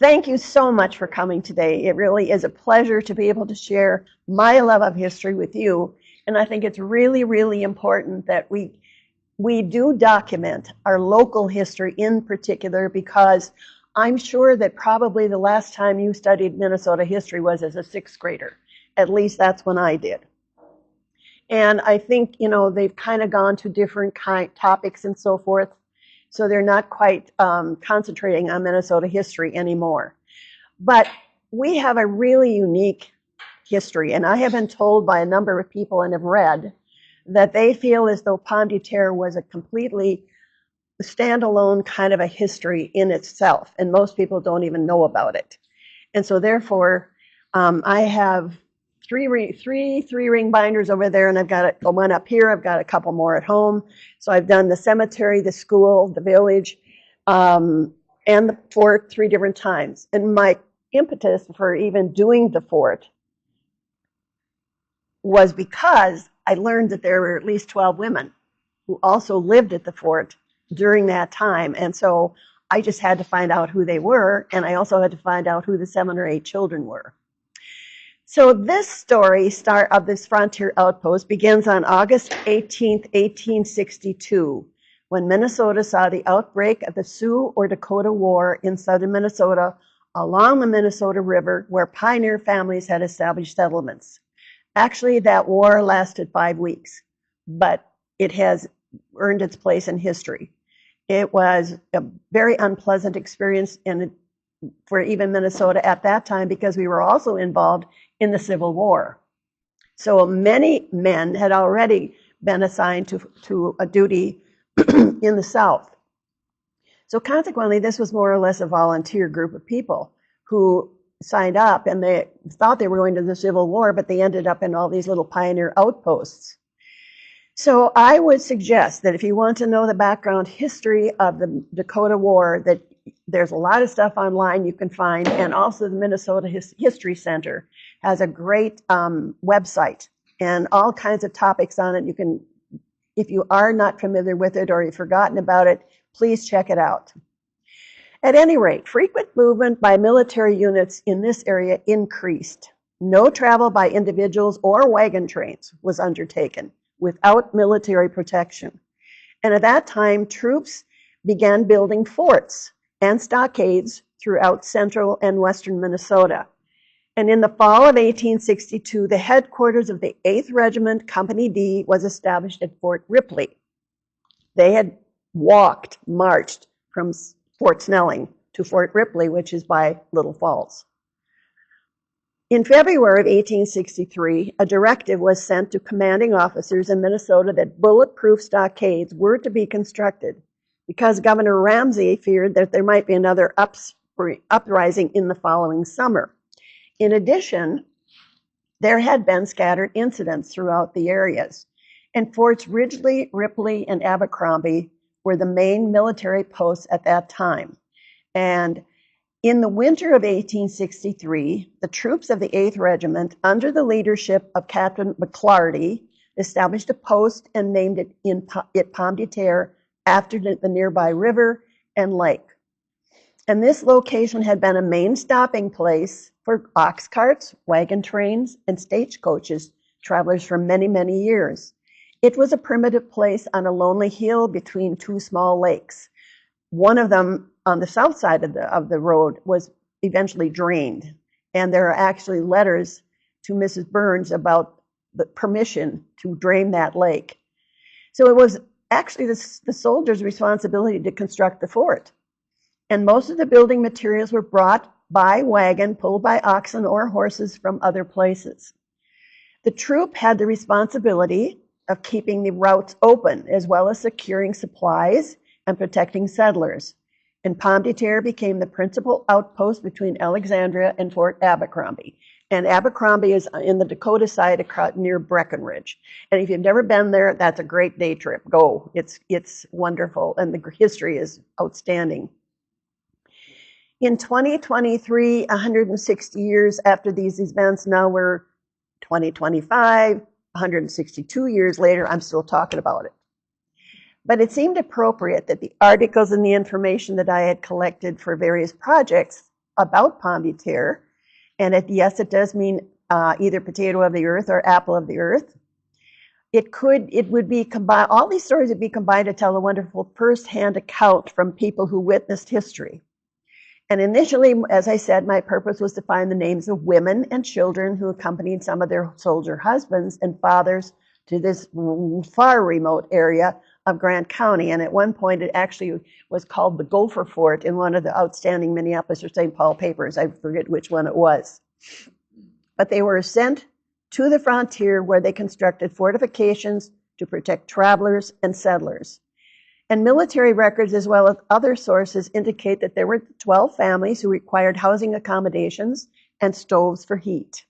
Thank you so much for coming today. It really is a pleasure to be able to share my love of history with you. And I think it's really, really important that we do document our local history in particular, because I'm sure that probably the last time you studied Minnesota history was as a sixth grader. At least that's when I did. And I think, they've kind of gone to different topics and so forth. So they're not quite concentrating on Minnesota history anymore. But we have a really unique history. And I have been told by a number of people and have read that they feel as though Pomme de Terre was a completely standalone kind of a history in itself. And most people don't even know about it. And so therefore, I have three ring binders over there, and I've got one up here. I've got a couple more at home. So I've done the cemetery, the school, the village, and the fort 3 different times. And my impetus for even doing the fort was because I learned that there were at least 12 women who also lived at the fort during that time. And so I just had to find out who they were, and I also had to find out who the 7 or 8 children were. So this story of this frontier outpost begins on August 18th, 1862, when Minnesota saw the outbreak of the Sioux or Dakota War in southern Minnesota along the Minnesota River, where pioneer families had established settlements. Actually, that war lasted 5 weeks, but it has earned its place in history. It was a very unpleasant experience for even Minnesota at that time, because we were also involved in the Civil War. So many men had already been assigned to a duty in the South. So consequently, this was more or less a volunteer group of people who signed up, and they thought they were going to the Civil War, but they ended up in all these little pioneer outposts. So I would suggest that if you want to know the background history of the Dakota War, that there's a lot of stuff online you can find, and also the Minnesota History Center has a great website and all kinds of topics on it. You can, if you are not familiar with it or you've forgotten about it, please check it out. At any rate, frequent movement by military units in this area increased. No travel by individuals or wagon trains was undertaken without military protection. And at that time, troops began building forts and stockades throughout central and western Minnesota. And in the fall of 1862, the headquarters of the 8th Regiment, Company D, was established at Fort Ripley. They had marched from Fort Snelling to Fort Ripley, which is by Little Falls. In February of 1863, a directive was sent to commanding officers in Minnesota that bulletproof stockades were to be constructed, because Governor Ramsey feared that there might be another uprising in the following summer. In addition, there had been scattered incidents throughout the areas, and Forts Ridgely, Ripley, and Abercrombie were the main military posts at that time. And in the winter of 1863, the troops of the 8th Regiment, under the leadership of Captain McClarty, established a post and named it Pomme de Terre, after the nearby river and lake. And this location had been a main stopping place for ox carts, wagon trains, and stagecoaches, travelers for many, many years. It was a primitive place on a lonely hill between 2 small lakes. One of them on the south side of the road was eventually drained. And there are actually letters to Mrs. Burns about the permission to drain that lake. So it was actually the soldiers' responsibility to construct the fort. And most of the building materials were brought by wagon, pulled by oxen or horses from other places. The troop had the responsibility of keeping the routes open, as well as securing supplies and protecting settlers. And Pomme de Terre became the principal outpost between Alexandria and Fort Abercrombie. And Abercrombie is in the Dakota side near Breckenridge. And if you've never been there, that's a great day trip. Go. It's wonderful, and the history is outstanding. In 2023, 160 years after these events, now we're 2025, 162 years later, I'm still talking about it. But it seemed appropriate that the articles and the information that I had collected for various projects about Pomme de Terre. And yes, it does mean either potato of the earth or apple of the earth. It would be combined, all these stories would be combined to tell a wonderful first-hand account from people who witnessed history. And initially, as I said, my purpose was to find the names of women and children who accompanied some of their soldier husbands and fathers to this far remote area of Grant County. And at one point, it actually was called the Gopher Fort in one of the outstanding Minneapolis or St. Paul papers. I forget which one it was. But they were sent to the frontier where they constructed fortifications to protect travelers and settlers. And military records, as well as other sources, indicate that there were 12 families who required housing accommodations and stoves for heat.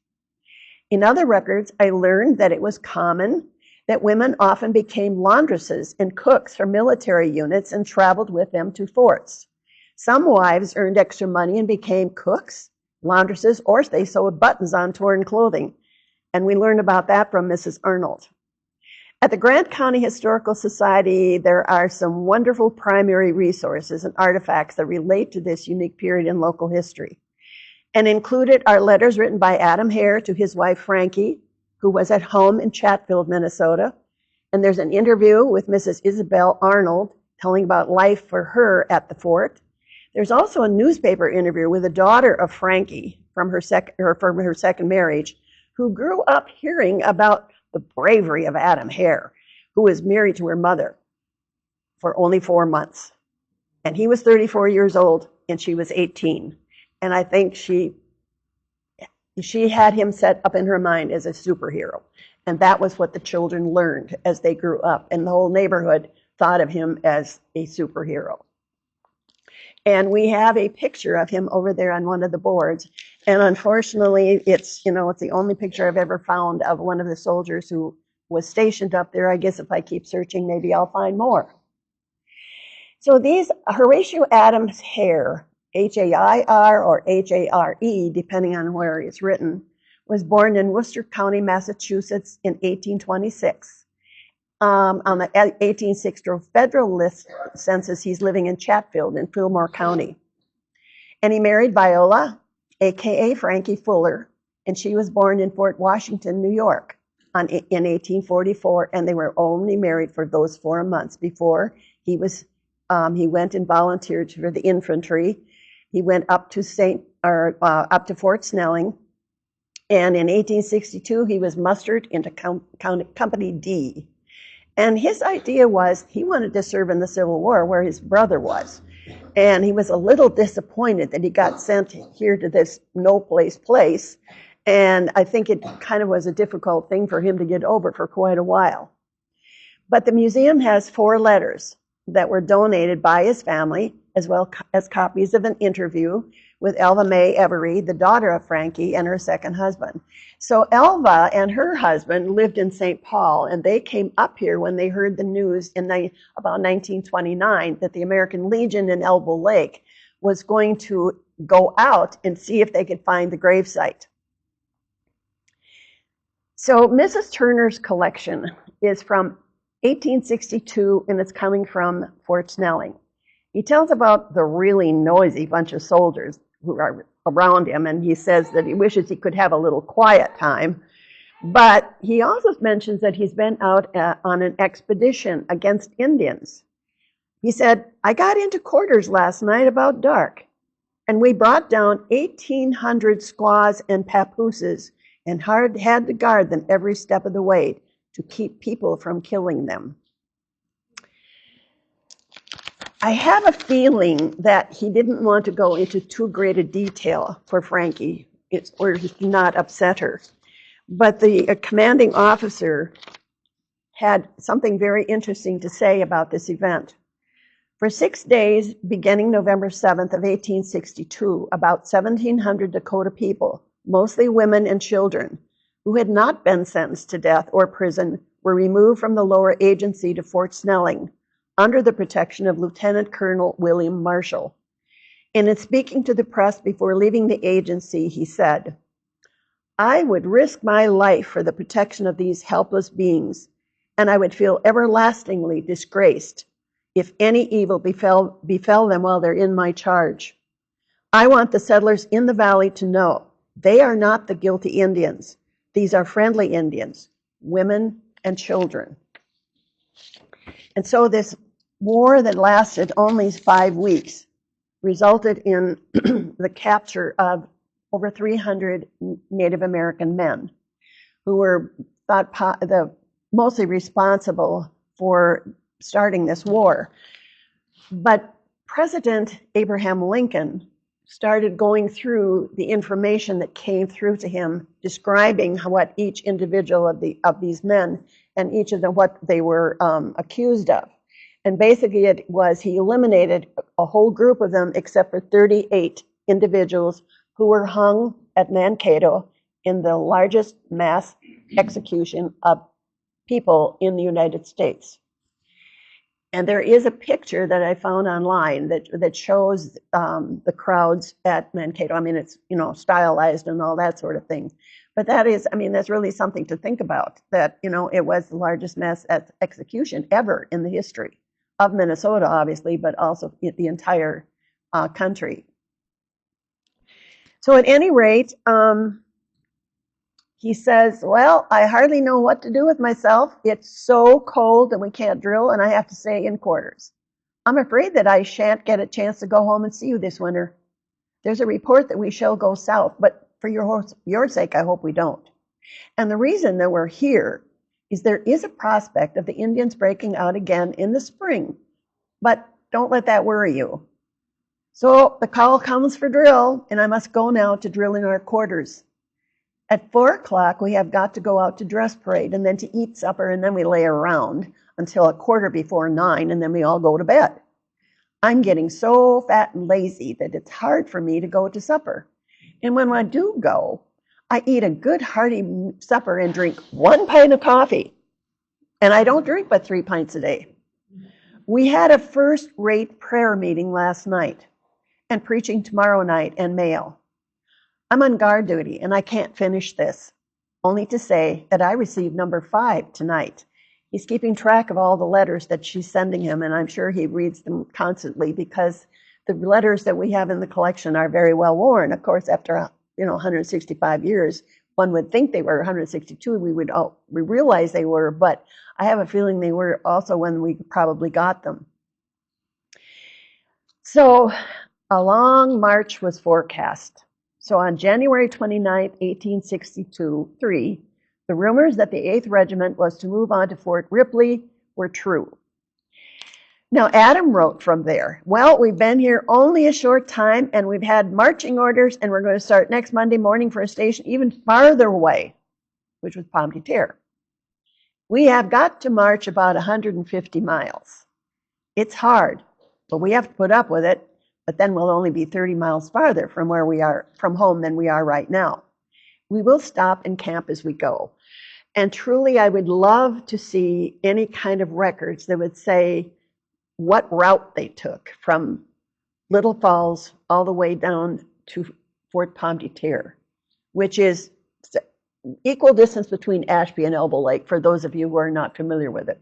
In other records, I learned that it was common that women often became laundresses and cooks for military units and traveled with them to forts. Some wives earned extra money and became cooks, laundresses, or they sewed buttons on torn clothing. And we learned about that from Mrs. Arnold. At the Grant County Historical Society, there are some wonderful primary resources and artifacts that relate to this unique period in local history. And included are letters written by Adam Hare to his wife Frankie, who was at home in Chatfield, Minnesota. And there's an interview with Mrs. Isabel Arnold telling about life for her at the fort. There's also a newspaper interview with a daughter of Frankie from her second marriage, who grew up hearing about the bravery of Adam Hare, who was married to her mother for only 4 months. And he was 34 years old and she was 18. And I think she had him set up in her mind as a superhero. And that was what the children learned as they grew up. And the whole neighborhood thought of him as a superhero. And we have a picture of him over there on one of the boards. And unfortunately, it's the only picture I've ever found of one of the soldiers who was stationed up there. I guess if I keep searching, maybe I'll find more. So these Horatio Adams Hare, H-A-I-R or H-A-R-E, depending on where it's written, was born in Worcester County, Massachusetts in 1826. On the 1860 federal list census, he's living in Chatfield in Fillmore County. And he married Viola, a.k.a. Frankie Fuller, and she was born in Fort Washington, New York in 1844, and they were only married for those 4 months before he went and volunteered for the infantry. He went up to Fort Snelling, and in 1862 he was mustered into Company D. And his idea was he wanted to serve in the Civil War where his brother was. And he was a little disappointed that he got sent here to this place. And I think it kind of was a difficult thing for him to get over for quite a while. But the museum has 4 letters that were donated by his family, as well as copies of an interview with Elva Mae Every, the daughter of Frankie, and her second husband. So Elva and her husband lived in St. Paul, and they came up here when they heard the news in about 1929 that the American Legion in Elbow Lake was going to go out and see if they could find the gravesite. So Mrs. Turner's collection is from 1862, and it's coming from Fort Snelling. He tells about the really noisy bunch of soldiers who are around him, and he says that he wishes he could have a little quiet time. But he also mentions that he's been out on an expedition against Indians. He said, I got into quarters last night about dark, and we brought down 1,800 squaws and papooses and had to guard them every step of the way to keep people from killing them. I have a feeling that he didn't want to go into too great a detail for Frankie, or to not upset her. But the commanding officer had something very interesting to say about this event. For 6 days, beginning November 7th of 1862, about 1,700 Dakota people, mostly women and children, who had not been sentenced to death or prison, were removed from the lower agency to Fort Snelling, under the protection of Lieutenant Colonel William Marshall. And in speaking to the press before leaving the agency, he said, I would risk my life for the protection of these helpless beings, and I would feel everlastingly disgraced if any evil befell them while they're in my charge. I want the settlers in the valley to know they are not the guilty Indians. These are friendly Indians, women and children. And so this war that lasted only 5 weeks resulted in the capture of over 300 Native American men who were thought mostly responsible for starting this war. But President Abraham Lincoln started going through the information that came through to him, describing what each individual of these men and each of them what they were accused of. And basically it was he eliminated a whole group of them except for 38 individuals who were hung at Mankato in the largest mass execution of people in the United States. And there is a picture that I found online that shows the crowds at Mankato. I mean, it's, stylized and all that sort of thing. But that's really something to think about, that, it was the largest mass execution ever in the history of Minnesota, obviously, but also the entire country. So at any rate, he says, well, I hardly know what to do with myself. It's so cold that we can't drill, and I have to stay in quarters. I'm afraid that I shan't get a chance to go home and see you this winter. There's a report that we shall go south, but for your sake, I hope we don't. And the reason that we're here is there is a prospect of the Indians breaking out again in the spring, but don't let that worry you. So the call comes for drill, and I must go now to drill in our quarters. At 4 o'clock, we have got to go out to dress parade and then to eat supper, and then we lay around until a quarter before 9, and then we all go to bed. I'm getting so fat and lazy that it's hard for me to go to supper. And when I do go, I eat a good hearty supper and drink 1 pint of coffee. And I don't drink but 3 pints a day. We had a first-rate prayer meeting last night and preaching tomorrow night and mail. I'm on guard duty, and I can't finish this, only to say that I received number 5 tonight. He's keeping track of all the letters that she's sending him, and I'm sure he reads them constantly because the letters that we have in the collection are very well worn. Of course, after 165 years, one would think they were 162. We realize they were, but I have a feeling they were also when we probably got them. So a long march was forecast. So on January 29, 1862, the rumors that the 8th Regiment was to move on to Fort Ripley were true. Now, Adam wrote from there, well, we've been here only a short time, and we've had marching orders, and we're going to start next Monday morning for a station even farther away, which was Pomme de Terre. We have got to march about 150 miles. It's hard, but we have to put up with it. But then we'll only be 30 miles farther from where we are from home than we are right now. We will stop and camp as we go. And truly, I would love to see any kind of records that would say what route they took from Little Falls all the way down to Fort Pomme de Terre, which is equal distance between Ashby and Elbow Lake, for those of you who are not familiar with it.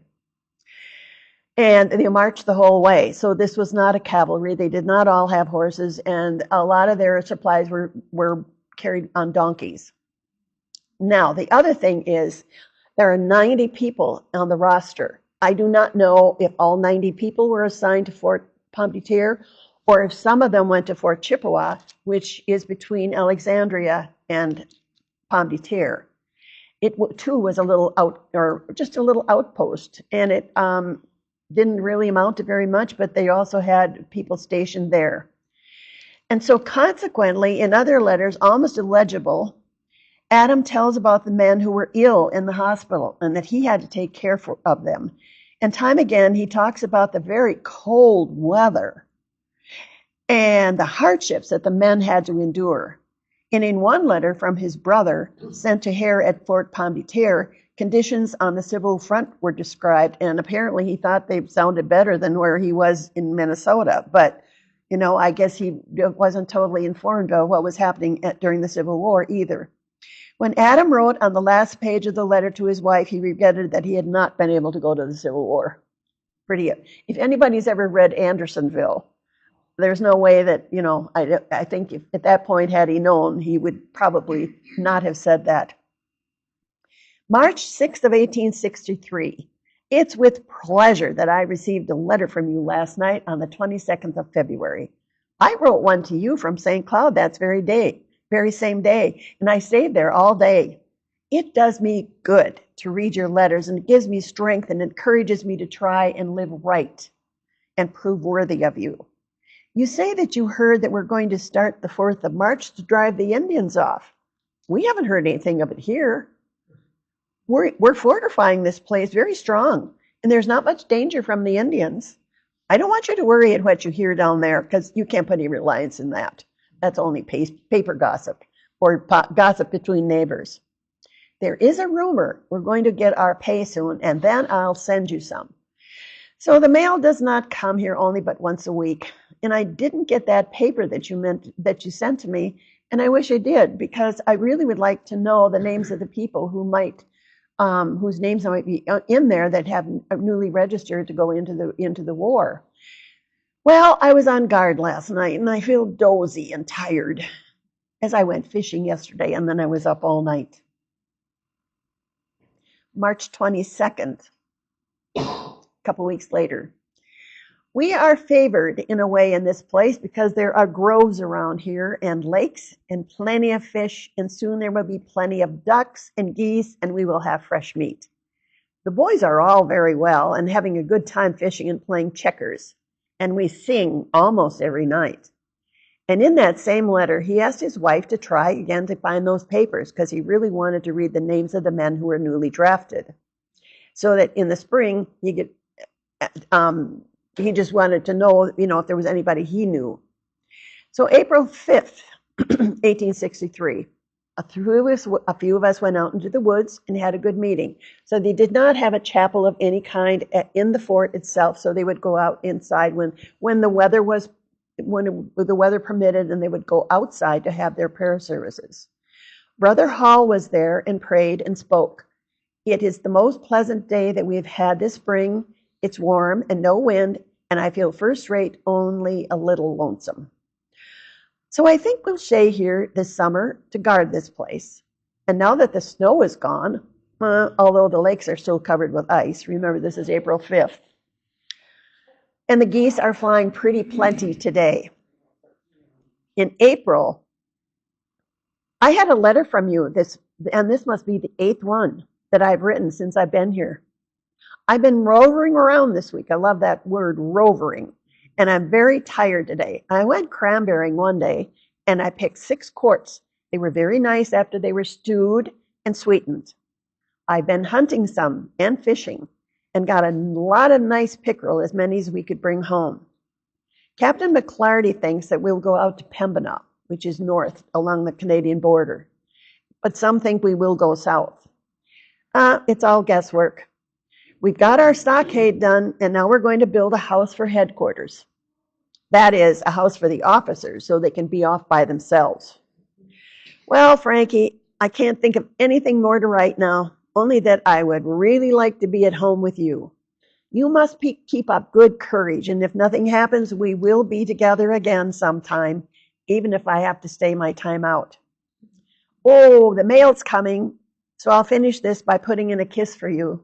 And they marched the whole way. So this was not a cavalry. They did not all have horses, and a lot of their supplies were carried on donkeys. Now, the other thing is there are 90 people on the roster. I do not know if all 90 people were assigned to Fort Pomme de Terre or if some of them went to Fort Chippewa, which is between Alexandria and Pomme de Terre. It too was just a little outpost, and it didn't really amount to very much, but they also had people stationed there. And so consequently, in other letters, almost illegible, Adam tells about the men who were ill in the hospital and that he had to take care of them. And time again, he talks about the very cold weather and the hardships that the men had to endure. And in one letter from his brother, sent to Hair at Fort Pomme de Terre, conditions on the civil front were described, and apparently he thought they sounded better than where he was in Minnesota. But, I guess he wasn't totally informed of what was happening during the Civil War either. When Adam wrote on the last page of the letter to his wife, he regretted that he had not been able to go to the Civil War. If anybody's ever read Andersonville, there's no way that, I think if, at that point, had he known, he would probably not have said that. March 6th of 1863. It's with pleasure that I received a letter from you last night on the 22nd of February. I wrote one to you from St. Cloud that very same day, and I stayed there all day. It does me good to read your letters, and it gives me strength and encourages me to try and live right and prove worthy of you. You say that you heard that we're going to start the 4th of March to drive the Indians off. We haven't heard anything of it here. We're fortifying this place very strong, and there's not much danger from the Indians. I don't want you to worry at what you hear down there, because you can't put any reliance in that. That's only paper gossip or gossip between neighbors. There is a rumor we're going to get our pay soon, and then I'll send you some. So the mail does not come here only but once a week, and I didn't get that paper that you sent to me, and I wish I did, because I really would like to know the names of the people whose names might be in there that have newly registered to go into the war. Well, I was on guard last night, and I feel dozy and tired, as I went fishing yesterday, and then I was up all night. March 22nd, a couple weeks later. We are favored in a way in this place because there are groves around here and lakes and plenty of fish, and soon there will be plenty of ducks and geese, and we will have fresh meat. The boys are all very well and having a good time fishing and playing checkers, and we sing almost every night. And in that same letter, he asked his wife to try again to find those papers because he really wanted to read the names of the men who were newly drafted, so that in the spring he could. He just wanted to know, if there was anybody he knew. So April 5th, 1863, a few of us went out into the woods and had a good meeting. So they did not have a chapel of any kind in the fort itself, so they would go out inside when the weather permitted, and they would go outside to have their prayer services. Brother Hall was there and prayed and spoke. It is the most pleasant day that we've had this spring. It's warm and no wind, and I feel first rate, only a little lonesome. So I think we'll stay here this summer to guard this place. And now that the snow is gone, although the lakes are still covered with ice, remember this is April 5th, and the geese are flying pretty plenty today. In April, I had a letter from you, and this must be the 8th one that I've written since I've been here. I've been rovering around this week. I love that word, rovering. And I'm very tired today. I went cranberrying one day, and I picked 6 quarts. They were very nice after they were stewed and sweetened. I've been hunting some and fishing, and got a lot of nice pickerel, as many as we could bring home. Captain McClarty thinks that we'll go out to Pembina, which is north along the Canadian border. But some think we will go south. It's all guesswork. We've got our stockade done, and now we're going to build a house for headquarters. That is, a house for the officers, so they can be off by themselves. Well, Frankie, I can't think of anything more to write now, only that I would really like to be at home with you. You must keep up good courage, and if nothing happens, we will be together again sometime, even if I have to stay my time out. Oh, the mail's coming, so I'll finish this by putting in a kiss for you.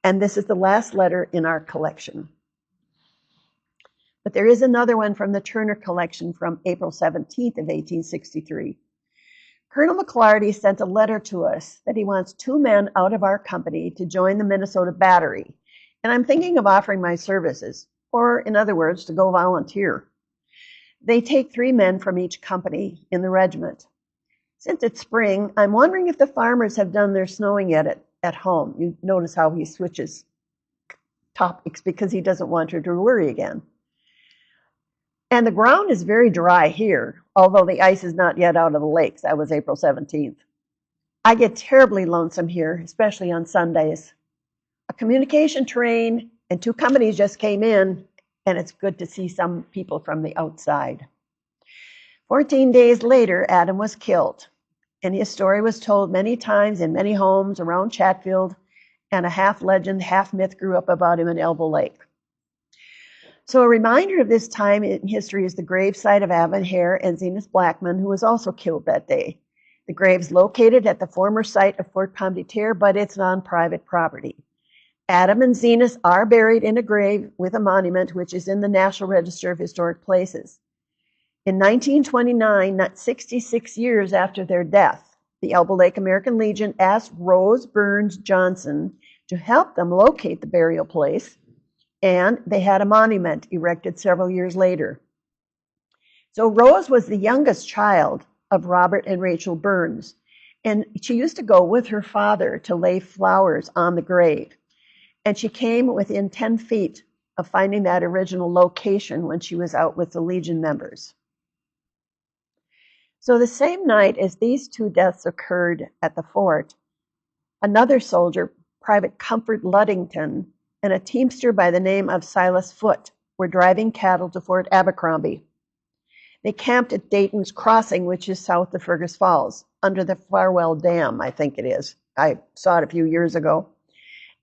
And this is the last letter in our collection. But there is another one from the Turner collection from April 17th of 1863. Colonel McClarty sent a letter to us that he wants 2 men out of our company to join the Minnesota Battery. And I'm thinking of offering my services, or in other words, to go volunteer. They take 3 men from each company in the regiment. Since it's spring, I'm wondering if the farmers have done their snowing yet at home. You notice how he switches topics because he doesn't want her to worry again. And the ground is very dry here, although the ice is not yet out of the lakes. That was April 17th. I get terribly lonesome here, especially on Sundays. A communication train and 2 companies just came in, and it's good to see some people from the outside. 14 days later, Adam was killed, and his story was told many times in many homes around Chatfield, and a half legend, half myth grew up about him in Elbow Lake. So a reminder of this time in history is the gravesite of Avon Hair and Zenas Blackman, who was also killed that day. The grave's located at the former site of Fort Pomme de Terre, but it's on private property. Adam and Zenas are buried in a grave with a monument, which is in the National Register of Historic Places. In 1929, not 66 years after their death, the Elbow Lake American Legion asked Rose Burns Johnson to help them locate the burial place, and they had a monument erected several years later. So Rose was the youngest child of Robert and Rachel Burns, and she used to go with her father to lay flowers on the grave. And she came within 10 feet of finding that original location when she was out with the Legion members. So the same night as these two deaths occurred at the fort, another soldier, Private Comfort Ludington, and a teamster by the name of Silas Foote were driving cattle to Fort Abercrombie. They camped at Dayton's Crossing, which is south of Fergus Falls, under the Farwell Dam, I think it is. I saw it a few years ago.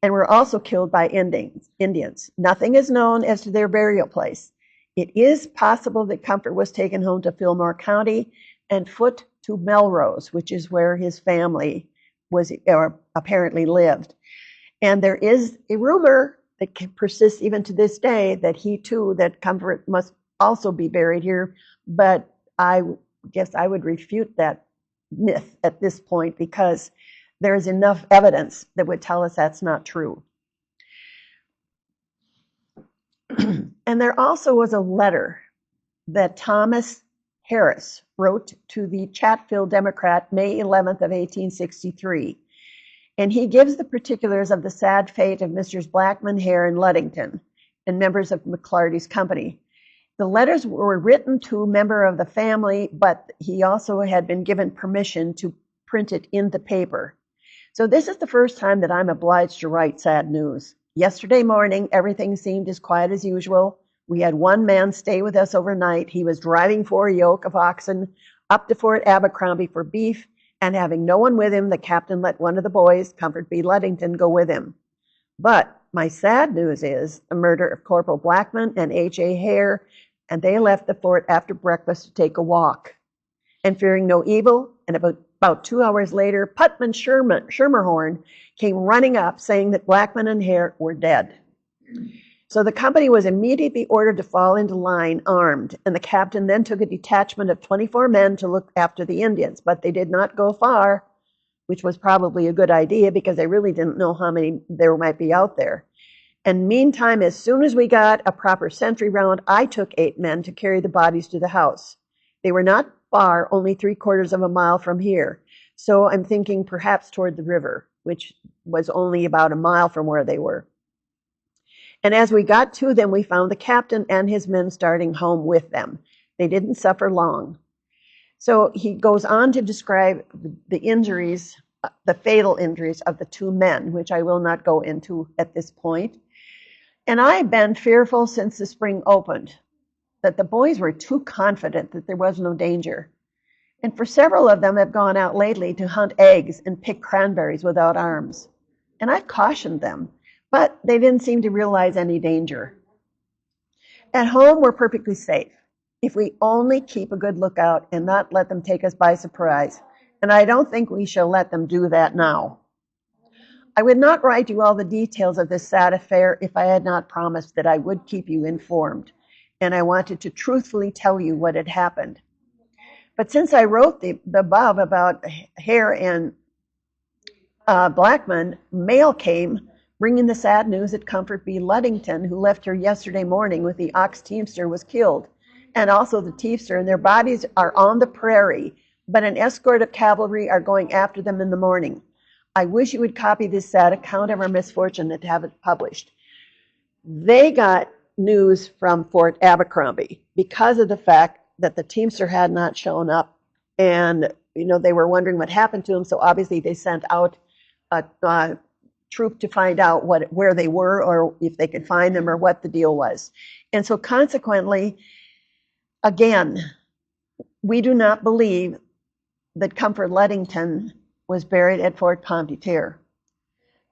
And were also killed by Indians. Nothing is known as to their burial place. It is possible that Comfort was taken home to Fillmore County and Foote to Melrose, which is where his family was or apparently lived. And there is a rumor that persists even to this day that he too, that Comfort must also be buried here, but I guess I would refute that myth at this point because there's enough evidence that would tell us that's not true. And there also was a letter that Thomas Harris wrote to the Chatfield Democrat May 11th of 1863. And he gives the particulars of the sad fate of Messrs. Blackman, Hair, and Ludington, and members of McClarty's company. The letters were written to a member of the family, but he also had been given permission to print it in the paper. So this is the first time that I'm obliged to write sad news. Yesterday morning, everything seemed as quiet as usual. We had one man stay with us overnight. He was driving 4 yoke of oxen up to Fort Abercrombie for beef, and having no one with him, the captain let one of the boys, Comfort B. Ludington, go with him. But my sad news is the murder of Corporal Blackman and H.A. Hair, and they left the fort after breakfast to take a walk. And fearing no evil, and about 2 hours later, Putman Schermerhorn came running up saying that Blackman and Hair were dead. So the company was immediately ordered to fall into line armed, and the captain then took a detachment of 24 men to look after the Indians, but they did not go far, which was probably a good idea because they really didn't know how many there might be out there. And meantime, as soon as we got a proper sentry round, I took 8 men to carry the bodies to the house. They were not far, only 3/4 of a mile from here. So I'm thinking perhaps toward the river, which was only about a mile from where they were. And as we got to them, we found the captain and his men starting home with them. They didn't suffer long. So he goes on to describe the injuries, the fatal injuries of the 2 men, which I will not go into at this point. And I've been fearful since the spring opened that the boys were too confident that there was no danger. And for several of them have gone out lately to hunt eggs and pick cranberries without arms. And I've cautioned them, but they didn't seem to realize any danger. At home, we're perfectly safe if we only keep a good lookout and not let them take us by surprise. And I don't think we shall let them do that now. I would not write you all the details of this sad affair if I had not promised that I would keep you informed. And I wanted to truthfully tell you what had happened. But since I wrote the above about Hair and Blackman, mail came bringing the sad news that Comfort B. Ludington, who left here yesterday morning with the ox teamster, was killed, and also the teamster, and their bodies are on the prairie, but an escort of cavalry are going after them in the morning. I wish you would copy this sad account of our misfortune and to have it published. They got news from Fort Abercrombie because of the fact that the teamster had not shown up, and they were wondering what happened to him. So obviously they sent out a troop to find out where they were, or if they could find them, or what the deal was. And so consequently, again, we do not believe that Comfort Ludington was buried at Fort Pomme de Terre.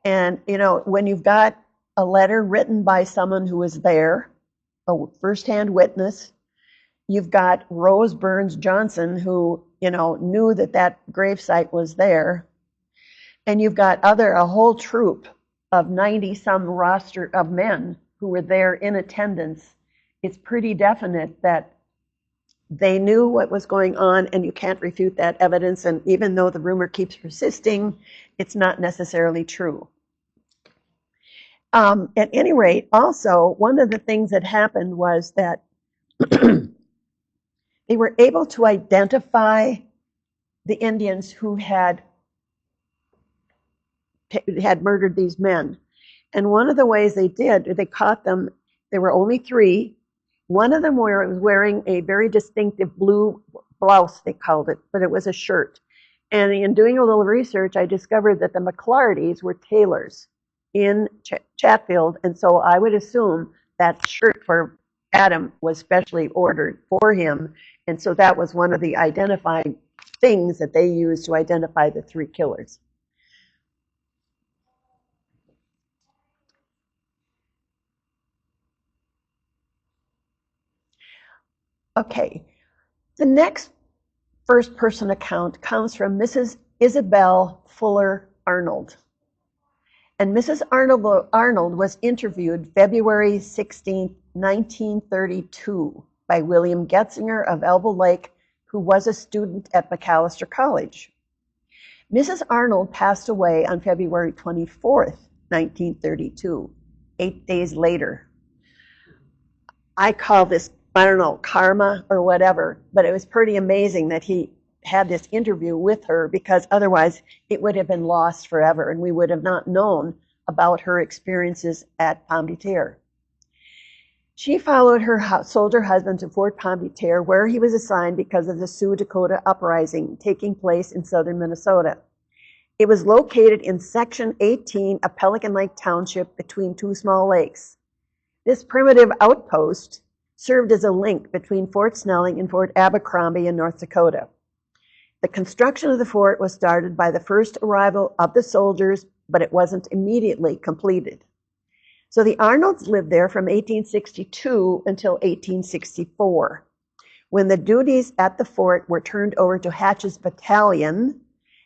And when you've got a letter written by someone who was there, a firsthand witness. You've got Rose Burns Johnson, who, knew that that gravesite was there. And you've got a whole troop of 90-some roster of men who were there in attendance. It's pretty definite that they knew what was going on, and you can't refute that evidence. And even though the rumor keeps persisting, it's not necessarily true. At any rate, also, one of the things that happened was that they were able to identify the Indians who had murdered these men. And one of the ways they did, they caught them, there were only 3. One of them was wearing a very distinctive blue blouse, they called it, but it was a shirt. And in doing a little research, I discovered that the McClartys were tailors in Chatfield, and so I would assume that shirt for Adam was specially ordered for him, and so that was one of the identifying things that they used to identify the 3 killers. Okay, the next first-person account comes from Mrs. Isabel Fuller Arnold. And Mrs. Arnold was interviewed February 16, 1932 by William Getzinger of Elbow Lake, who was a student at Macalester College. Mrs. Arnold passed away on February 24th, 1932, 8 days later. I call this, I don't know, karma or whatever, but it was pretty amazing that he had this interview with her, because otherwise it would have been lost forever and we would have not known about her experiences at Pomme de Terre. She followed her soldier husband to Fort Pomme de Terre, where he was assigned because of the Sioux Dakota Uprising taking place in southern Minnesota. It was located in Section 18 of Pelican Lake Township between 2 small lakes. This primitive outpost served as a link between Fort Snelling and Fort Abercrombie in North Dakota. The construction of the fort was started by the first arrival of the soldiers, but it wasn't immediately completed. So the Arnolds lived there from 1862 until 1864, when the duties at the fort were turned over to Hatch's battalion,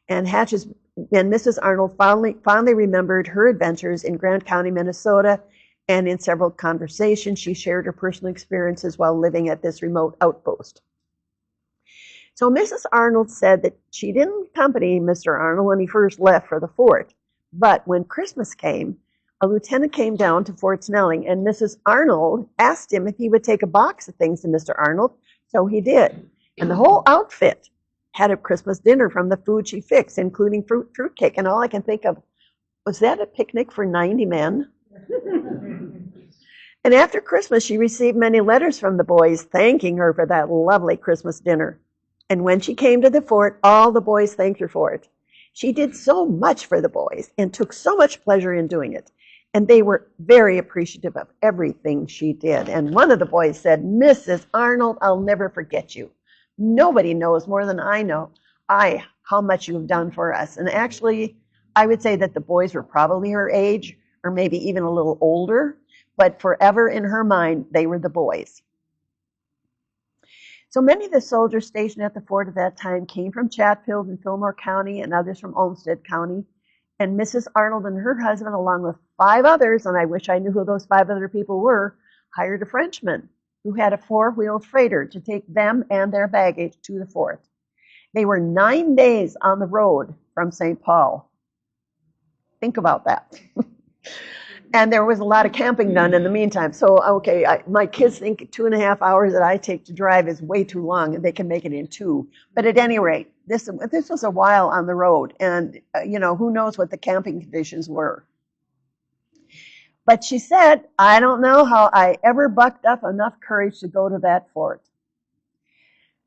and Mrs. Arnold fondly remembered her adventures in Grant County, Minnesota, and in several conversations she shared her personal experiences while living at this remote outpost. So Mrs. Arnold said that she didn't accompany Mr. Arnold when he first left for the fort, but when Christmas came, a lieutenant came down to Fort Snelling, and Mrs. Arnold asked him if he would take a box of things to Mr. Arnold, so he did. And the whole outfit had a Christmas dinner from the food she fixed, including fruitcake, and all I can think of, was that a picnic for 90 men? And after Christmas, she received many letters from the boys thanking her for that lovely Christmas dinner. And when she came to the fort, all the boys thanked her for it. She did so much for the boys and took so much pleasure in doing it. And they were very appreciative of everything she did. And one of the boys said, "Mrs. Arnold, I'll never forget you. Nobody knows more than I know how much you have done for us." And actually, I would say that the boys were probably her age, or maybe even a little older, but forever in her mind, they were the boys. So many of the soldiers stationed at the fort at that time came from Chatfield and Fillmore County, and others from Olmsted County. And Mrs. Arnold and her husband, along with 5 others, and I wish I knew who those 5 other people were, hired a Frenchman who had a 4-wheeled freighter to take them and their baggage to the fort. They were 9 days on the road from St. Paul. Think about that. And there was a lot of camping done in the meantime. So, okay, my kids think 2.5 hours that I take to drive is way too long, and they can make it in 2. But at any rate, this was a while on the road, and who knows what the camping conditions were. But she said, "I don't know how I ever bucked up enough courage to go to that fort."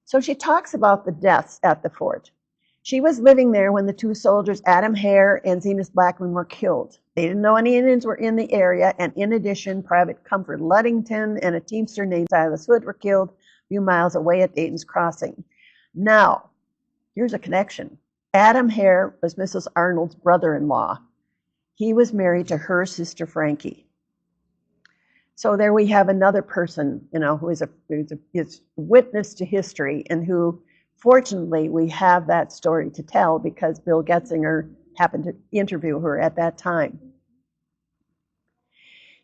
So she talks about the deaths at the fort. She was living there when the 2 soldiers, Adam Hair and Zenas Blackman, were killed. They didn't know any Indians were in the area, and in addition, Private Comfort Ludington and a teamster named Silas Hood were killed a few miles away at Dayton's Crossing. Now, here's a connection. Adam Hair was Mrs. Arnold's brother-in-law. He was married to her sister, Frankie. So there we have another person, who is a witness to history, and who, fortunately, we have that story to tell because Bill Getzinger happened to interview her at that time.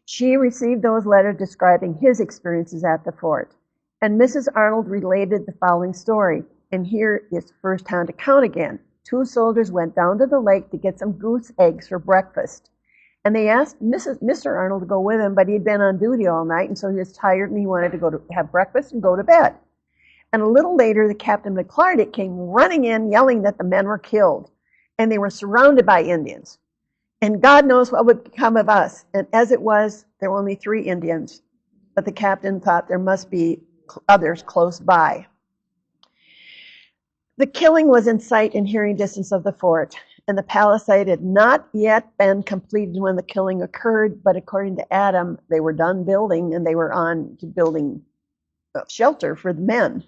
She received those letters describing his experiences at the fort, and Mrs. Arnold related the following story, and here is first-hand account again. 2 soldiers went down to the lake to get some goose eggs for breakfast. And they asked Mr. Arnold to go with him, but he'd been on duty all night, and so he was tired, and he wanted to go to have breakfast and go to bed. And a little later, the Captain McClarty came running in, yelling that the men were killed, and they were surrounded by Indians. And God knows what would become of us. And as it was, there were only 3 Indians, but the captain thought there must be others close by. The killing was in sight and hearing distance of the fort, and the palisade had not yet been completed when the killing occurred, but according to Adam, they were done building, and they were on to building shelter for the men.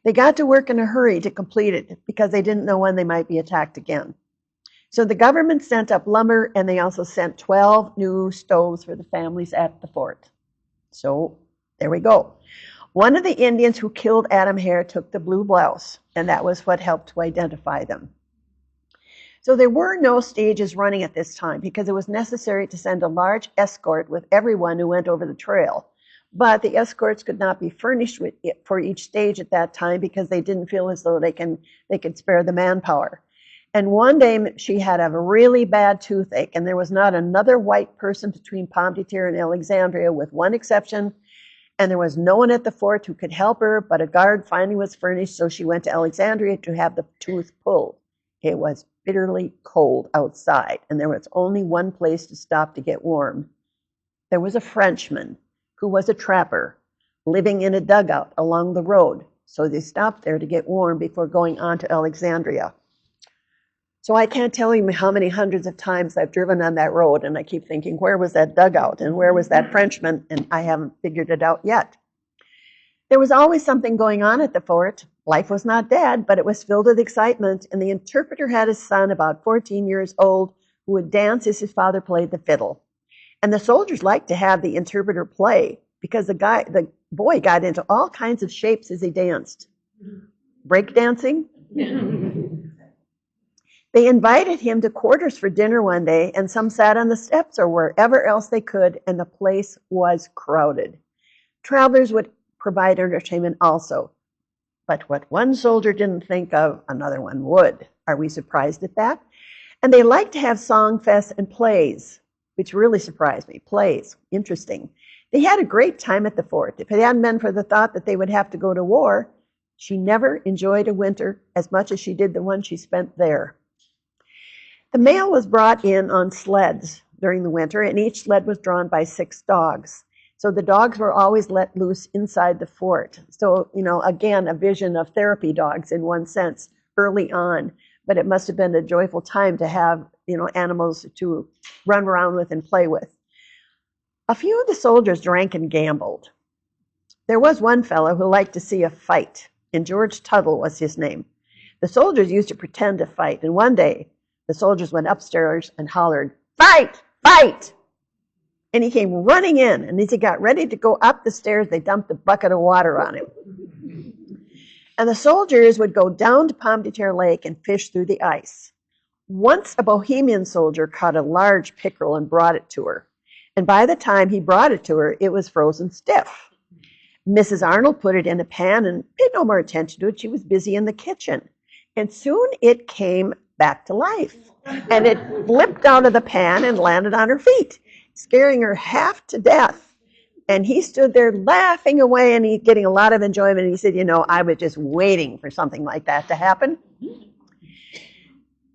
They got to work in a hurry to complete it because they didn't know when they might be attacked again. So the government sent up lumber, and they also sent 12 new stoves for the families at the fort. So there we go. One of the Indians who killed Adam Hare took the blue blouse, and that was what helped to identify them. So there were no stages running at this time because it was necessary to send a large escort with everyone who went over the trail. But the escorts could not be furnished with it for each stage at that time because they didn't feel as though they could spare the manpower. And one day she had a really bad toothache, and there was not another white person between Pomme de Terre and Alexandria, with one exception, and there was no one at the fort who could help her, but a guard finally was furnished, so she went to Alexandria to have the tooth pulled. It was bitterly cold outside, and there was only one place to stop to get warm. There was a Frenchman who was a trapper living in a dugout along the road, so they stopped there to get warm before going on to Alexandria. So I can't tell you how many hundreds of times I've driven on that road, and I keep thinking, where was that dugout and where was that Frenchman? And I haven't figured it out yet. There was always something going on at the fort. Life was not dead, but it was filled with excitement, and the interpreter had a son about 14 years old who would dance as his father played the fiddle. And the soldiers liked to have the interpreter play because the boy got into all kinds of shapes as he danced. Break dancing? They invited him to quarters for dinner one day, and some sat on the steps or wherever else they could, and the place was crowded. Travelers would provide entertainment also. But what one soldier didn't think of, another one would. Are we surprised at that? And they liked to have song fests and plays, which really surprised me. Plays, interesting. They had a great time at the fort. If it hadn't been for the thought that they would have to go to war, she never enjoyed a winter as much as she did the one she spent there. The mail was brought in on sleds during the winter, and each sled was drawn by 6 dogs. So the dogs were always let loose inside the fort. So, again, a vision of therapy dogs in one sense early on, but it must have been a joyful time to have, animals to run around with and play with. A few of the soldiers drank and gambled. There was one fellow who liked to see a fight, and George Tuttle was his name. The soldiers used to pretend to fight, and one day the soldiers went upstairs and hollered, "Fight! Fight!" And he came running in, and as he got ready to go up the stairs, they dumped a bucket of water on him. And the soldiers would go down to Pomme de Terre Lake and fish through the ice. Once a Bohemian soldier caught a large pickerel and brought it to her. And by the time he brought it to her, it was frozen stiff. Mrs. Arnold put it in a pan and paid no more attention to it. She was busy in the kitchen. And soon it came back to life. And it flipped out of the pan and landed on her feet, scaring her half to death. And he stood there laughing away, and he's getting a lot of enjoyment. And he said, I was just waiting for something like that to happen.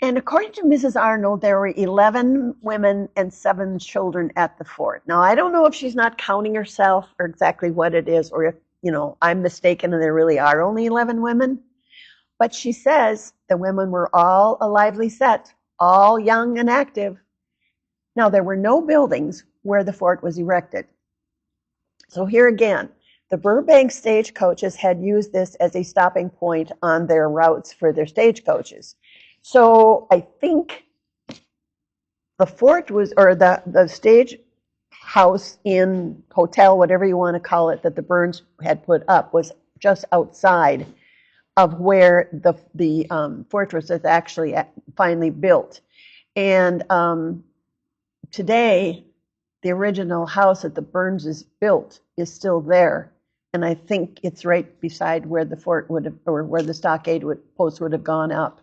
And according to Mrs. Arnold, there were 11 women and 7 children at the fort. Now, I don't know if she's not counting herself or exactly what it is, or if, I'm mistaken and there really are only 11 women. But she says the women were all a lively set, all young and active. Now, there were no buildings where the fort was erected. So here again, the Burbank stagecoaches had used this as a stopping point on their routes for their stagecoaches. So I think the fort was, or the stage house, inn, hotel, whatever you want to call it, that the Burns had put up was just outside of where the fortress is actually finally built. And today, the original house that the Burnses built is still there. And I think it's right beside where the fort would have, or where the stockade post would have gone up.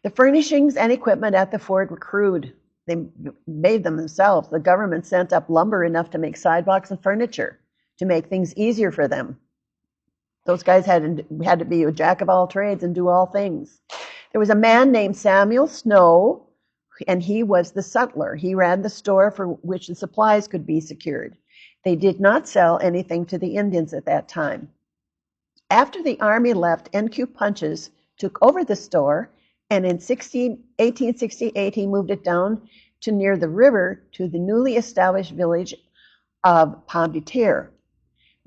The furnishings and equipment at the fort were crude. They made them themselves. The government sent up lumber enough to make sidewalks and furniture to make things easier for them. Those guys had to be a jack of all trades and do all things. There was a man named Samuel Snow, and he was the sutler. He ran the store for which the supplies could be secured. They did not sell anything to the Indians at that time. After the army left, N.Q. Punches took over the store, and in 1868 he moved it down to near the river to the newly established village of Pomme de Terre.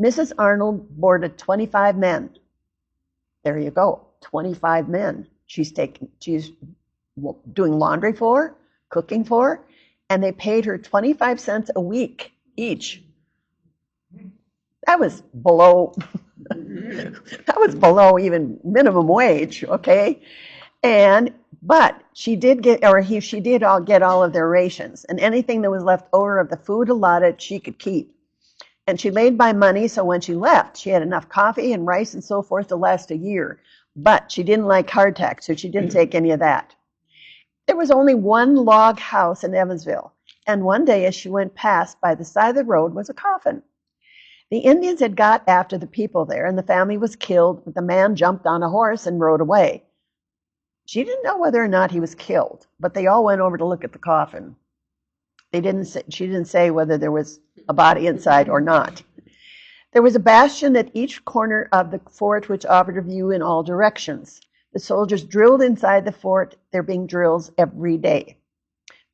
Mrs. Arnold boarded 25 men. There you go, 25 men. She's doing laundry for, cooking for, and they paid her 25 cents a week each. That was below even minimum wage, okay? But she did get all of their rations, and anything that was left over of the food allotted she could keep. And she laid by money, so when she left, she had enough coffee and rice and so forth to last a year. But she didn't like hardtack, so she didn't take any of that. There was only one log house in Evansville, and one day as she went past, by the side of the road was a coffin. The Indians had got after the people there, and the family was killed, but the man jumped on a horse and rode away. She didn't know whether or not he was killed, but they all went over to look at the coffin. She didn't say whether there was a body inside or not. There was a bastion at each corner of the fort which offered a view in all directions. The soldiers drilled inside the fort, there being drills every day.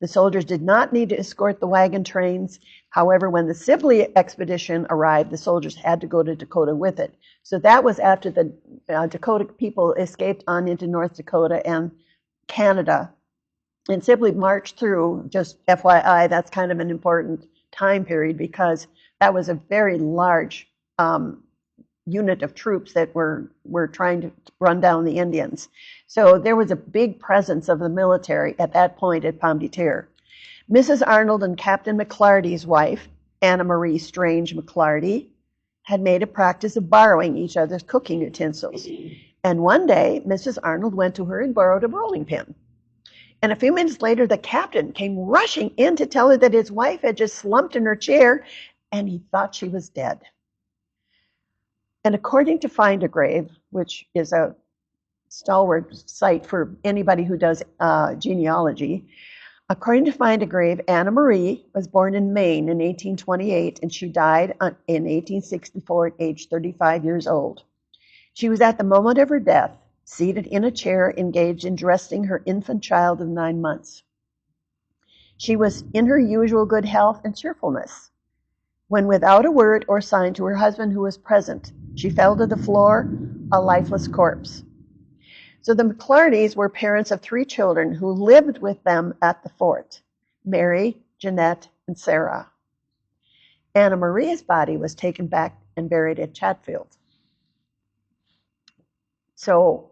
The soldiers did not need to escort the wagon trains. However, when the Sibley expedition arrived, the soldiers had to go to Dakota with it. So that was after the Dakota people escaped on into North Dakota and Canada. And Sibley marched through, just FYI, that's kind of an important time period because that was a very large unit of troops that were trying to run down the Indians. So there was a big presence of the military at that point at Pomme de Terre. Mrs. Arnold and Captain McClarty's wife, Anna Marie Strange McClarty, had made a practice of borrowing each other's cooking utensils. And one day, Mrs. Arnold went to her and borrowed a rolling pin. And a few minutes later, the captain came rushing in to tell her that his wife had just slumped in her chair, and he thought she was dead. And according to Find a Grave, which is a stalwart site for anybody who does genealogy, according to Find a Grave, Anna Marie was born in Maine in 1828, and she died in 1864 at age 35 years old. She was at the moment of her death, seated in a chair, engaged in dressing her infant child of 9 months. She was in her usual good health and cheerfulness, when without a word or sign to her husband who was present, she fell to the floor, a lifeless corpse. So the McClartys were parents of 3 children who lived with them at the fort, Mary, Jeanette, and Sarah. Anna Marie's body was taken back and buried at Chatfield. So,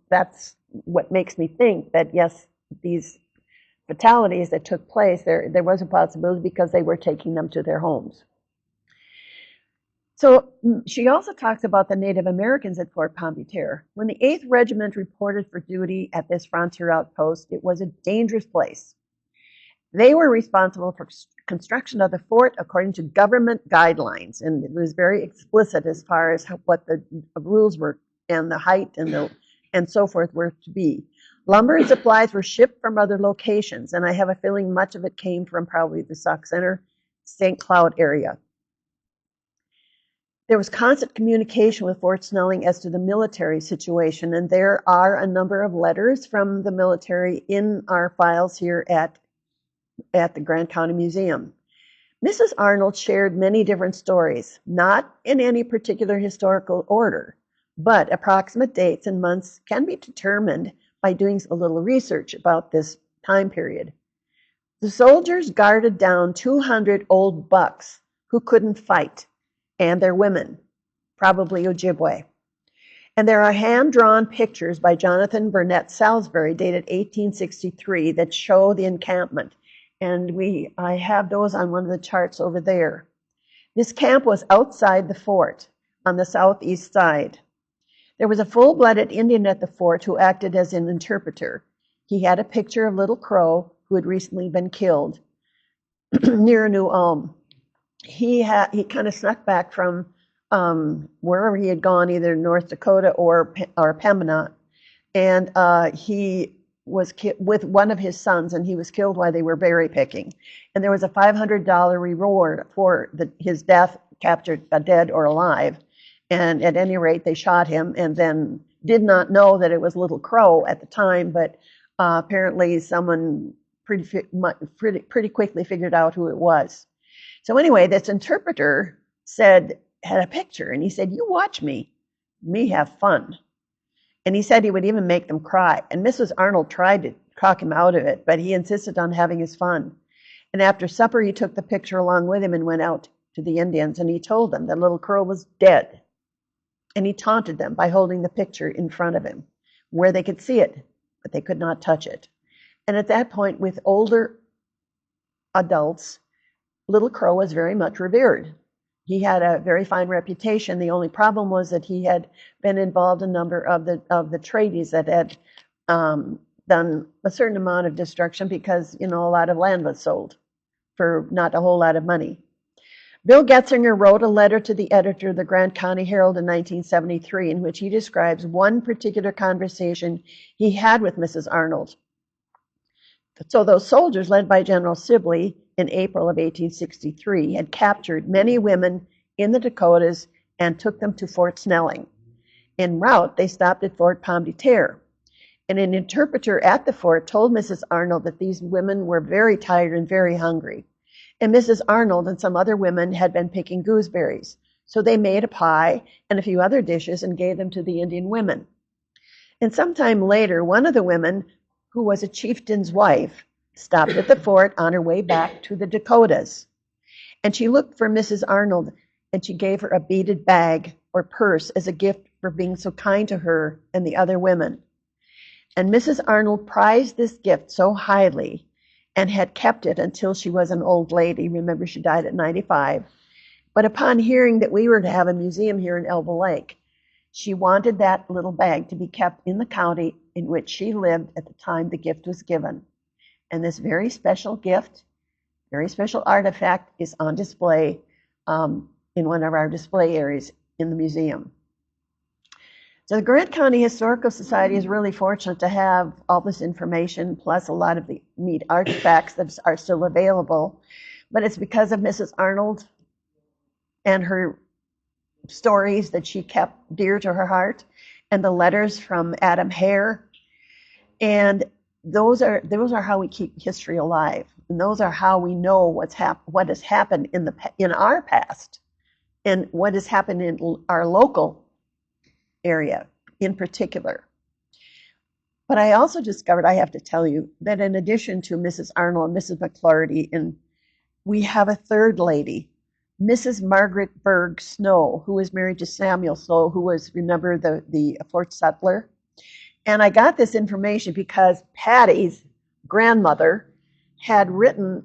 that's what makes me think that, yes, these fatalities that took place, there was a possibility because they were taking them to their homes. So she also talks about the Native Americans at Fort Pomme de Terre. When the 8th Regiment reported for duty at this frontier outpost, it was a dangerous place. They were responsible for construction of the fort according to government guidelines, and it was very explicit as far as what the rules were and the height and so forth were to be. Lumber and supplies were shipped from other locations, and I have a feeling much of it came from probably the Sauk Centre, St. Cloud area. There was constant communication with Fort Snelling as to the military situation, and there are a number of letters from the military in our files here at the Grant County Museum. Mrs. Arnold shared many different stories, not in any particular historical order, but approximate dates and months can be determined by doing a little research about this time period. The soldiers guarded down 200 old bucks who couldn't fight, and their women, probably Ojibwe. And there are hand-drawn pictures by Jonathan Burnett Salisbury, dated 1863, that show the encampment. And I have those on one of the charts over there. This camp was outside the fort on the southeast side. There was a full-blooded Indian at the fort who acted as an interpreter. He had a picture of Little Crow, who had recently been killed near New Ulm. He kind of snuck back from wherever he had gone, either North Dakota or Pembina, and he was with one of his sons, and he was killed while they were berry picking. And there was a $500 reward for his death, captured dead or alive. And at any rate, they shot him, and then did not know that it was Little Crow at the time, but apparently someone pretty quickly figured out who it was. So anyway, this interpreter had a picture, and he said, "You watch me have fun." And he said he would even make them cry. And Mrs. Arnold tried to talk him out of it, but he insisted on having his fun. And after supper, he took the picture along with him and went out to the Indians, and he told them that Little Crow was dead. And he taunted them by holding the picture in front of him, where they could see it, but they could not touch it. And at that point, with older adults, Little Crow was very much revered. He had a very fine reputation. The only problem was that he had been involved in a number of the treaties that had done a certain amount of destruction because, a lot of land was sold for not a whole lot of money. Bill Getzinger wrote a letter to the editor of the Grant County Herald in 1973 in which he describes one particular conversation he had with Mrs. Arnold. So those soldiers, led by General Sibley in April of 1863, had captured many women in the Dakotas and took them to Fort Snelling. En route, they stopped at Fort Pomme de Terre. And an interpreter at the fort told Mrs. Arnold that these women were very tired and very hungry. And Mrs. Arnold and some other women had been picking gooseberries. So they made a pie and a few other dishes and gave them to the Indian women. And sometime later, one of the women, who was a chieftain's wife, stopped at the fort on her way back to the Dakotas. And she looked for Mrs. Arnold, and she gave her a beaded bag or purse as a gift for being so kind to her and the other women. And Mrs. Arnold prized this gift so highly and had kept it until she was an old lady. Remember, she died at 95. But upon hearing that we were to have a museum here in Elbow Lake, she wanted that little bag to be kept in the county in which she lived at the time the gift was given. And this very special gift, very special artifact, is on display in one of our display areas in the museum. So the Grant County Historical Society is really fortunate to have all this information, plus a lot of the neat artifacts that are still available. But it's because of Mrs. Arnold and her stories that she kept dear to her heart, and the letters from Adam Hare. And those are how we keep history alive. And those are how we know what has happened in our past and what has happened in our local area in particular. But I also discovered, I have to tell you, that in addition to Mrs. Arnold and Mrs. McClarty, and we have a third lady, Mrs. Margaret Berg Snow, who was married to Samuel Snow, who was, remember, the Fort Sutler. And I got this information because Patty's grandmother had written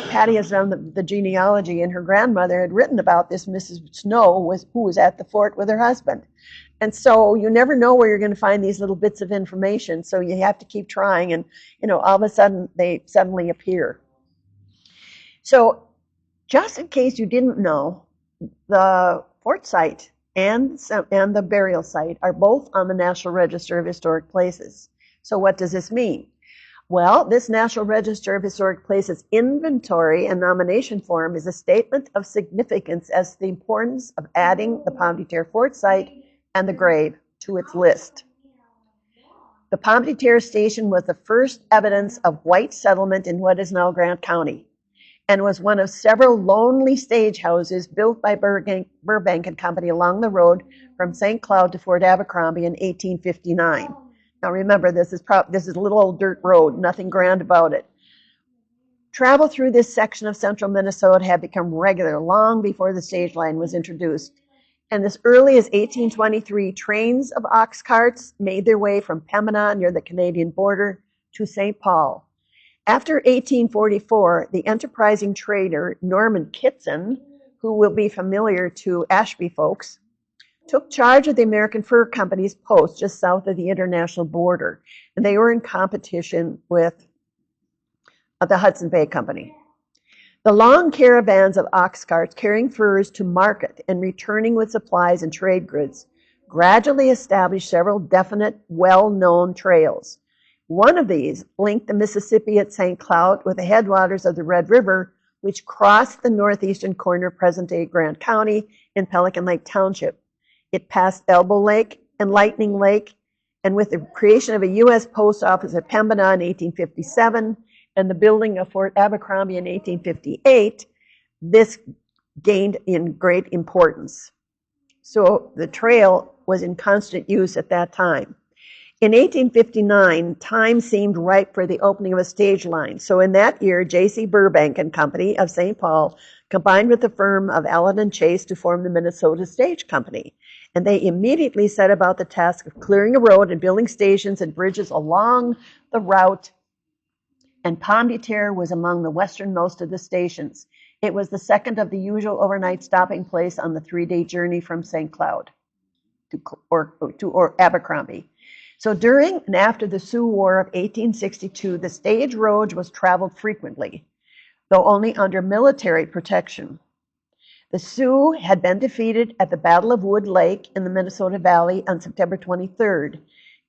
Patty has done the genealogy, and her grandmother had written about this Mrs. Snow, who was at the fort with her husband. And so you never know where you're going to find these little bits of information, so you have to keep trying, and all of a sudden they suddenly appear. So just in case you didn't know, the fort site and the burial site are both on the National Register of Historic Places. So what does this mean? Well, this National Register of Historic Places inventory and nomination form is a statement of significance as to the importance of adding the Pomme de Terre fort site and the grave to its list. The Pomme de Terre station was the first evidence of white settlement in what is now Grant County, and was one of several lonely stage houses built by Burbank and Company along the road from St. Cloud to Fort Abercrombie in 1859. Now remember, this is a little old dirt road, nothing grand about it. Travel through this section of central Minnesota had become regular long before the stage line was introduced. And as early as 1823, trains of ox carts made their way from Pembina near the Canadian border to St. Paul. After 1844, the enterprising trader Norman Kitson, who will be familiar to Ashby folks, took charge of the American Fur Company's post just south of the international border. And they were in competition with the Hudson Bay Company. The long caravans of ox carts carrying furs to market and returning with supplies and trade goods gradually established several definite, well-known trails. One of these linked the Mississippi at St. Cloud with the headwaters of the Red River, which crossed the northeastern corner of present-day Grant County in Pelican Lake Township. It passed Elbow Lake and Lightning Lake, and with the creation of a U.S. post office at Pembina in 1857 and the building of Fort Abercrombie in 1858, this gained in great importance. So the trail was in constant use at that time. In 1859, time seemed ripe for the opening of a stage line. So in that year, J.C. Burbank and Company of St. Paul combined with the firm of Allen and Chase to form the Minnesota Stage Company. And they immediately set about the task of clearing a road and building stations and bridges along the route. And Pomme de Terre was among the westernmost of the stations. It was the second of the usual overnight stopping place on the 3-day journey from St. Cloud to Abercrombie. So during and after the Sioux War of 1862, the stage road was traveled frequently, though only under military protection. The Sioux had been defeated at the Battle of Wood Lake in the Minnesota Valley on September 23rd,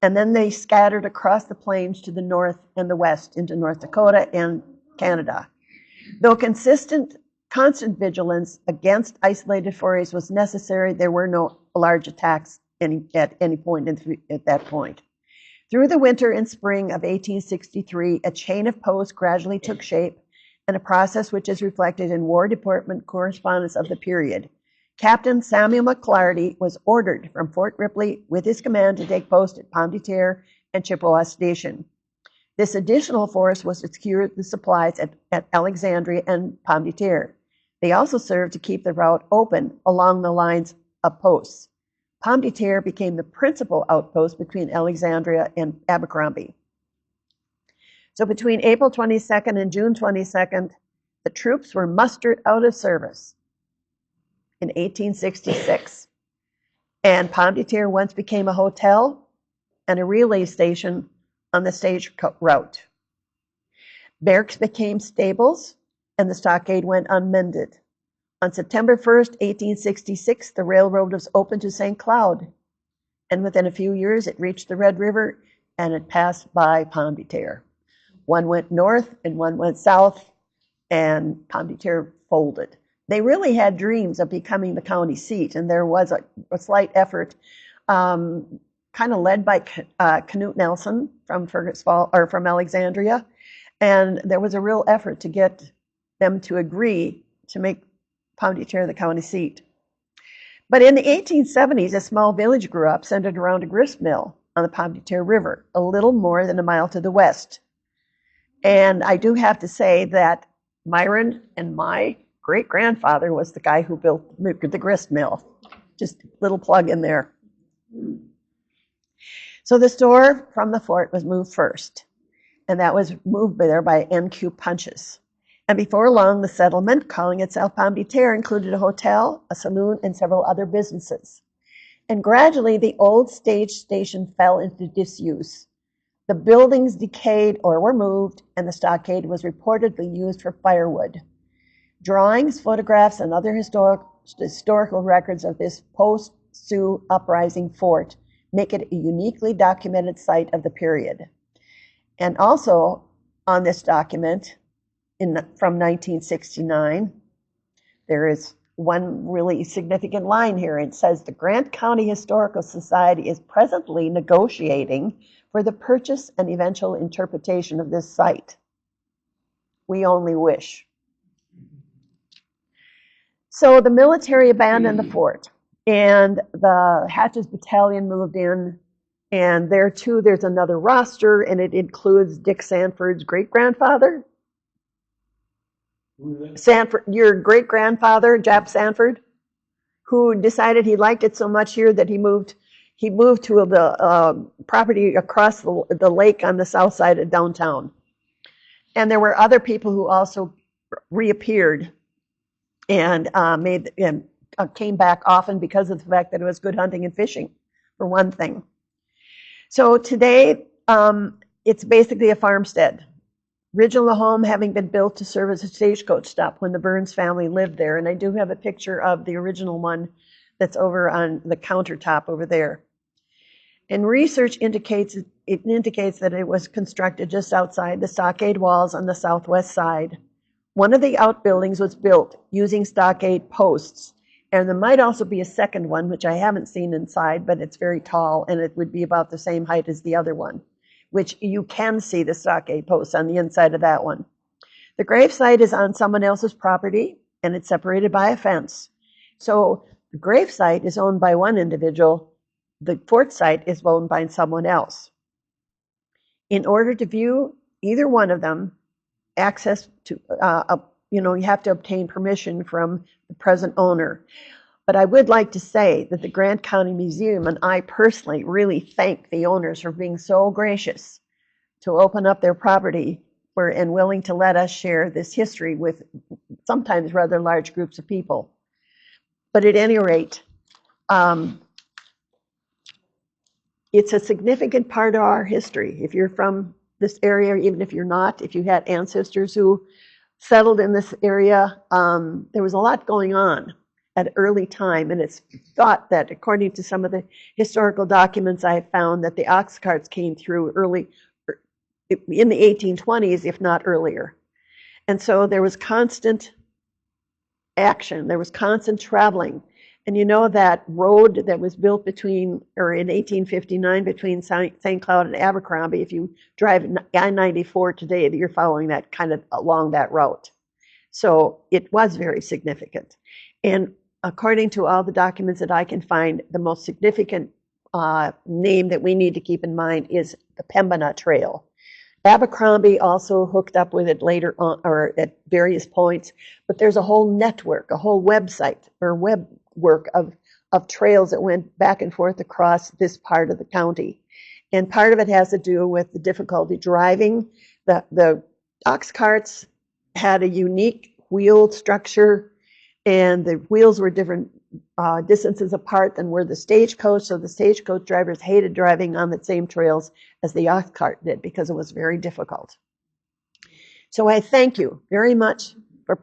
and then they scattered across the plains to the north and the west into North Dakota and Canada. Though constant vigilance against isolated forays was necessary, there were no large attacks at any point at that point. Through the winter and spring of 1863, a chain of posts gradually took shape, and a process which is reflected in War Department correspondence of the period. Captain Samuel McClarty was ordered from Fort Ripley with his command to take post at Pomme de Terre and Chippewa Station. This additional force was to secure the supplies at Alexandria and Pomme de Terre. They also served to keep the route open along the lines of posts. Pomme de Terre became the principal outpost between Alexandria and Abercrombie. So between April 22nd and June 22nd, the troops were mustered out of service in 1866. And Pomme de Terre once became a hotel and a relay station on the stage route. Barracks became stables, and the stockade went unmended. On September 1st, 1866, the railroad was opened to St. Cloud, and within a few years it reached the Red River and it passed by Pomme de Terre. One went north and one went south, and Pomme de Terre folded. They really had dreams of becoming the county seat, and there was a slight effort, kind of led by Knute Nelson from from Alexandria, and there was a real effort to get them to agree to make Pomme de Terre the county seat. But in the 1870s, a small village grew up centered around a grist mill on the Pomme de Terre River, a little more than a mile to the west. And I do have to say that Myron and my great-grandfather was the guy who built the grist mill. Just a little plug in there. So the store from the fort was moved first, and that was moved there by N.Q. Punches. And before long, the settlement, calling itself Pomme de Terre, included a hotel, a saloon, and several other businesses. And gradually, the old stage station fell into disuse. The buildings decayed or were moved, and the stockade was reportedly used for firewood. Drawings, photographs, and other historical records of this post-Sioux uprising fort make it a uniquely documented site of the period. And also on this document from 1969, there is one really significant line here. It says, the Grant County Historical Society is presently negotiating for the purchase and eventual interpretation of this site. We only wish. So the military abandoned the fort, and the Hatches Battalion moved in, and there too there's another roster, and it includes Dick Sanford's great-grandfather, Sanford, your great-grandfather, Jap Sanford, who decided he liked it so much here that he moved to the property across the lake on the south side of downtown. And there were other people who also reappeared and came back often because of the fact that it was good hunting and fishing, for one thing. So today, it's basically a farmstead. Original home having been built to serve as a stagecoach stop when the Burns family lived there. And I do have a picture of the original one that's over on the countertop over there. And research indicates that it was constructed just outside the stockade walls on the southwest side. One of the outbuildings was built using stockade posts. And there might also be a second one, which I haven't seen inside, but it's very tall, and it would be about the same height as the other one, which you can see the stockade posts on the inside of that one. The gravesite is on someone else's property, and it's separated by a fence. So the gravesite is owned by one individual. The fort site is owned by someone else. In order to view either one of them, access to, you have to obtain permission from the present owner. But I would like to say that the Grant County Museum and I personally really thank the owners for being so gracious to open up their property and willing to let us share this history with sometimes rather large groups of people. But at any rate, it's a significant part of our history. If you're from this area, even if you're not, if you had ancestors who settled in this area, there was a lot going on at early time, and it's thought that, according to some of the historical documents I have found, that the ox carts came through early in the 1820s, if not earlier. And so there was constant action, there was constant traveling. And you know that road that was built in 1859 between St. Cloud and Abercrombie, if you drive I-94 today, you're following that kind of along that route. So it was very significant. And according to all the documents that I can find, the most significant name that we need to keep in mind is the Pembina Trail. Abercrombie also hooked up with it later on, or at various points, but there's a whole network, a whole website or web work of trails that went back and forth across this part of the county. And part of it has to do with the difficulty driving. The ox carts had a unique wheel structure, and the wheels were different distances apart than were the stagecoach, so the stagecoach drivers hated driving on the same trails as the ox cart did because it was very difficult. So I thank you very much for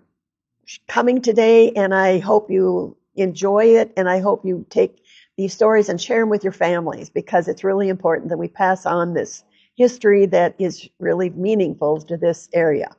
coming today, and I hope you enjoy it, and I hope you take these stories and share them with your families, because it's really important that we pass on this history that is really meaningful to this area.